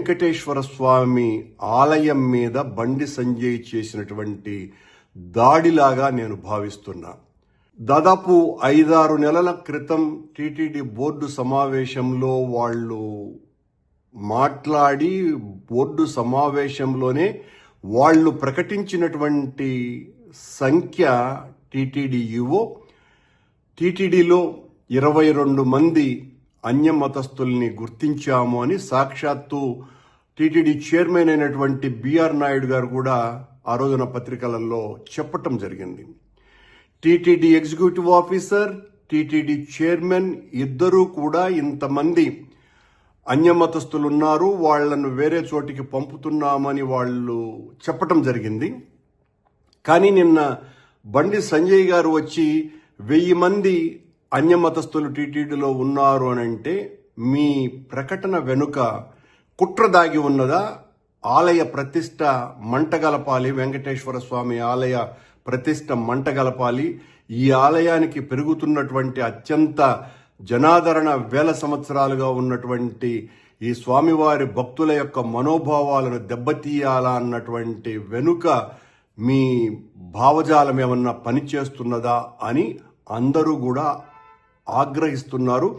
వెంకటేశ్వర స్వామి ఆలయం మీద బండి సంజయ్ చేసినటువంటి దాడిలాగా నేను భావిస్తున్నా. దాదాపు 5-6 నెలల క్రితం టీటీడీ బోర్డు సమావేశంలో వాళ్ళు మాట్లాడి బోర్డు సమావేశంలోనే వాళ్ళు ప్రకటించినటువంటి సంఖ్య టీటీడీ ఈవో టీటీడీలో 22 మంది అన్యమతస్థుల్ని గుర్తించాము అని సాక్షాత్తు టీటీడీ చైర్మన్ అయినటువంటి బిఆర్ నాయుడు గారు కూడా ఆ రోజున పత్రికలలో చెప్పటం జరిగింది. TTD executive officer, TTD chairman ఇద్దరూ కూడా ఇంతమంది అన్యమతస్థులు ఉన్నారు, వాళ్లను వేరే చోటికి పంపుతున్నామని వాళ్ళు చెప్పటం జరిగింది. కానీ నిన్న బండి సంజయ్ గారు వచ్చి 1000 మంది అన్యమతస్థులు టీటీడీలో ఉన్నారు అని అంటే మీ ప్రకటన వెనుక కుట్ర దాగి ఉన్నదా? ఆలయ ప్రతిష్ట మంటగలపాలి, వెంకటేశ్వర స్వామి ఆలయ ప్రతిష్ట మంటగలపాలి, ఈ ఆలయానికి పెరుగుతున్నటువంటి అత్యంత జనాదరణ వేల సంవత్సరాలుగా ఉన్నటువంటి ఈ స్వామివారి భక్తుల యొక్క మనోభావాలను దెబ్బతీయాలా అన్నటువంటి వెనుక మీ భావజాలం ఏమన్నా పనిచేస్తున్నదా అని అందరూ కూడా ఆగ్రహిస్తున్నారు.